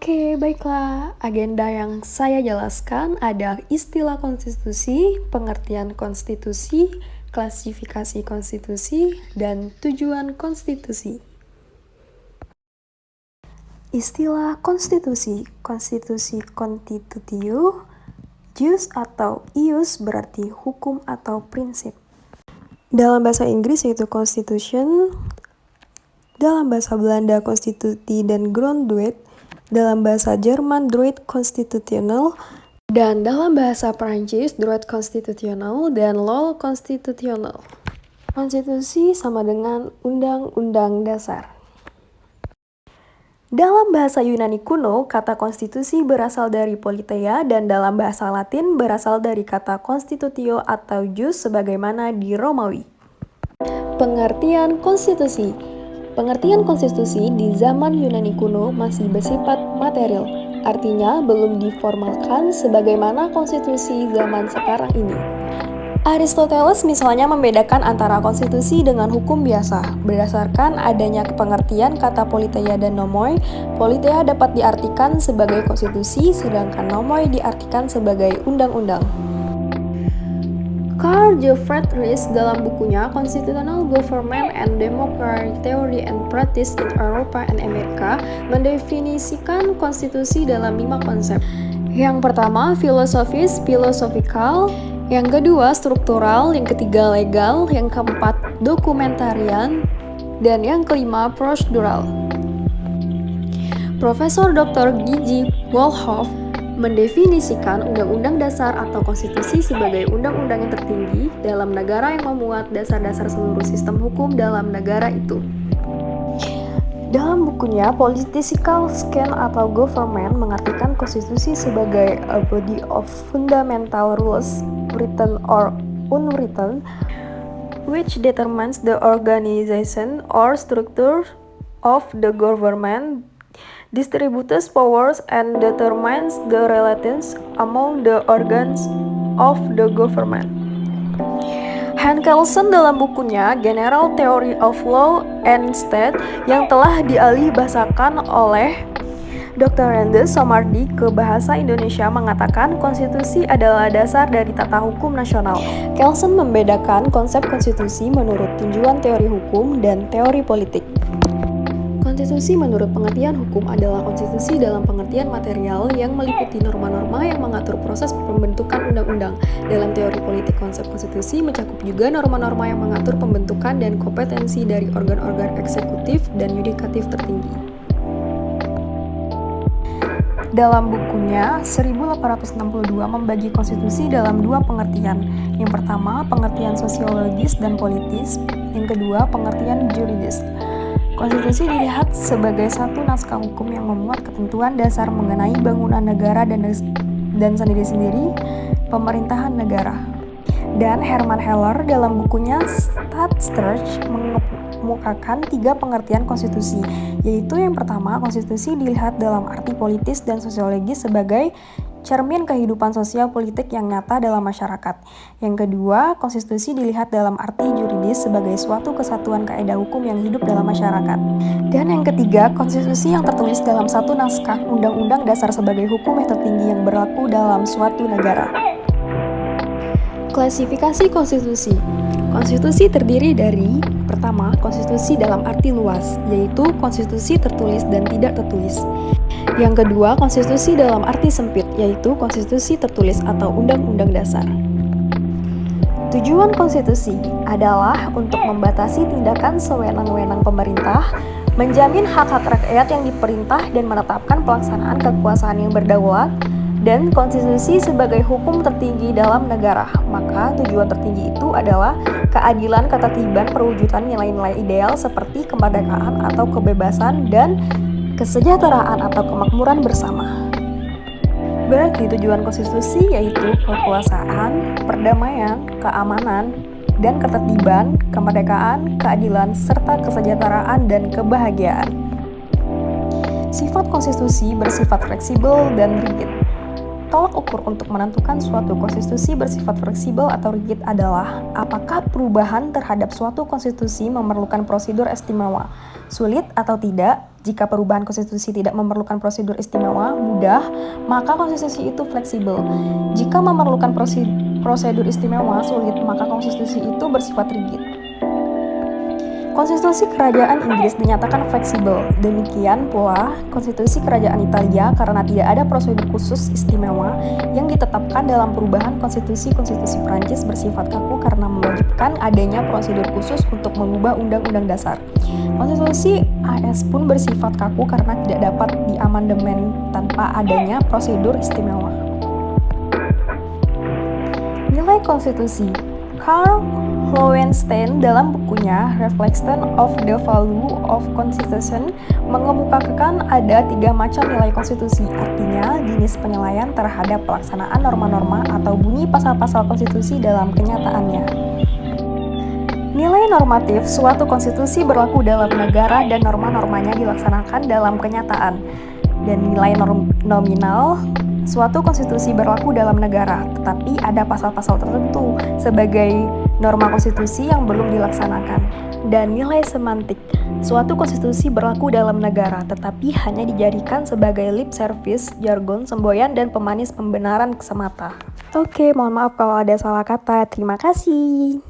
Oke, baiklah. Agenda yang saya jelaskan ada istilah konstitusi, pengertian konstitusi, klasifikasi konstitusi, dan tujuan konstitusi. Istilah konstitusi, konstitusi constitutio, jus atau ius berarti hukum atau prinsip. Dalam bahasa Inggris yaitu constitution, dalam bahasa Belanda konstitutie dan grondwet, dalam bahasa Jerman droit constitutionnel, dan dalam bahasa Prancis droit constitutionnel dan loi constitutionnel. Konstitusi sama dengan undang-undang dasar. Dalam bahasa Yunani kuno, kata konstitusi berasal dari politeia dan dalam bahasa Latin berasal dari kata constitutio atau jus sebagaimana di Romawi. Pengertian konstitusi. Pengertian konstitusi di zaman Yunani kuno masih bersifat material, artinya belum diformalkan sebagaimana konstitusi zaman sekarang ini. Aristoteles misalnya membedakan antara konstitusi dengan hukum biasa. Berdasarkan adanya pengertian kata politeia dan nomoi, politeia dapat diartikan sebagai konstitusi, sedangkan nomoi diartikan sebagai undang-undang. Karl Gottfried Ries dalam bukunya Constitutional Government and Democratic Theory and Practice in Europa and America mendefinisikan konstitusi dalam 5 konsep. Yang pertama, filosofis, philosophical. Yang kedua, struktural. Yang ketiga, legal. Yang keempat, dokumentarian. Dan yang kelima, prosedural. Profesor Dr. Gigi Wolhoff mendefinisikan Undang-Undang Dasar atau Konstitusi sebagai undang-undang yang tertinggi dalam negara yang memuat dasar-dasar seluruh sistem hukum dalam negara itu. Dalam bukunya, Political Science atau Government mengartikan konstitusi sebagai a body of fundamental rules, written or unwritten, which determines the organization or structure of the government, distributes powers and determines the relations among the organs of the government. Hans Kelsen dalam bukunya General Theory of Law and State yang telah dialihbahasakan oleh Dr. Rendes Somardi ke bahasa Indonesia mengatakan konstitusi adalah dasar dari tata hukum nasional. Kelsen membedakan konsep konstitusi menurut tinjauan teori hukum dan teori politik. Konstitusi menurut pengertian hukum adalah konstitusi dalam pengertian material yang meliputi norma-norma yang mengatur proses pembentukan undang-undang. Dalam teori politik, konsep konstitusi mencakup juga norma-norma yang mengatur pembentukan dan kompetensi dari organ-organ eksekutif dan yudikatif tertinggi. Dalam bukunya, 1862 membagi konstitusi dalam 2 pengertian. Yang pertama, pengertian sosiologis dan politis. Yang kedua, pengertian juridis. Konstitusi dilihat sebagai satu naskah hukum yang memuat ketentuan dasar mengenai bangunan negara dan sendiri-sendiri pemerintahan negara. Dan Hermann Heller dalam bukunya Staatsrecht mengemukakan 3 pengertian konstitusi, yaitu yang pertama, konstitusi dilihat dalam arti politis dan sosiologis sebagai cermin kehidupan sosial politik yang nyata dalam masyarakat. Yang kedua, konstitusi dilihat dalam arti juridis sebagai suatu kesatuan kaidah hukum yang hidup dalam masyarakat. Dan yang ketiga, konstitusi yang tertulis dalam satu naskah undang-undang dasar sebagai hukum yang tertinggi yang berlaku dalam suatu negara. Klasifikasi konstitusi. Konstitusi terdiri dari, pertama, konstitusi dalam arti luas, yaitu konstitusi tertulis dan tidak tertulis. Yang kedua, konstitusi dalam arti sempit, yaitu konstitusi tertulis atau undang-undang dasar. Tujuan konstitusi adalah untuk membatasi tindakan sewenang-wenang pemerintah, menjamin hak-hak rakyat yang diperintah dan menetapkan pelaksanaan kekuasaan yang berdaulat, dan konstitusi sebagai hukum tertinggi dalam negara. Maka tujuan tertinggi itu adalah keadilan, ketertiban, perwujudan nilai-nilai ideal seperti kemerdekaan atau kebebasan dan kesejahteraan atau kemakmuran bersama. Berarti tujuan konstitusi yaitu kekuasaan, perdamaian, keamanan, dan ketertiban, kemerdekaan, keadilan, serta kesejahteraan dan kebahagiaan. Sifat konstitusi bersifat fleksibel dan rigid. Tolak ukur untuk menentukan suatu konstitusi bersifat fleksibel atau rigid adalah apakah perubahan terhadap suatu konstitusi memerlukan prosedur istimewa, sulit atau tidak, Jika perubahan konstitusi tidak memerlukan prosedur istimewa, mudah, maka konstitusi itu fleksibel. Jika memerlukan prosedur istimewa, sulit, maka konstitusi itu bersifat rigid. Konstitusi Kerajaan Inggris dinyatakan fleksibel. Demikian pula Konstitusi Kerajaan Italia karena tidak ada prosedur khusus istimewa yang ditetapkan dalam perubahan konstitusi Prancis bersifat kaku karena mewajibkan adanya prosedur khusus untuk mengubah Undang-Undang Dasar. Konstitusi AS pun bersifat kaku karena tidak dapat diamandemen tanpa adanya prosedur istimewa. Nilai konstitusi. Karl Loewenstein dalam bukunya Reflection of the Value of Constitution mengemukakan ada 3 macam nilai konstitusi, artinya jenis penilaian terhadap pelaksanaan norma-norma atau bunyi pasal-pasal konstitusi dalam kenyataannya. Nilai normatif, suatu konstitusi berlaku dalam negara dan norma-normanya dilaksanakan dalam kenyataan. Dan nilai nominal, suatu konstitusi berlaku dalam negara, tetapi ada pasal-pasal tertentu sebagai norma konstitusi yang belum dilaksanakan. Dan nilai semantik, suatu konstitusi berlaku dalam negara, tetapi hanya dijadikan sebagai lip service, jargon, semboyan, dan pemanis pembenaran semata. Oke, mohon maaf kalau ada salah kata. Terima kasih.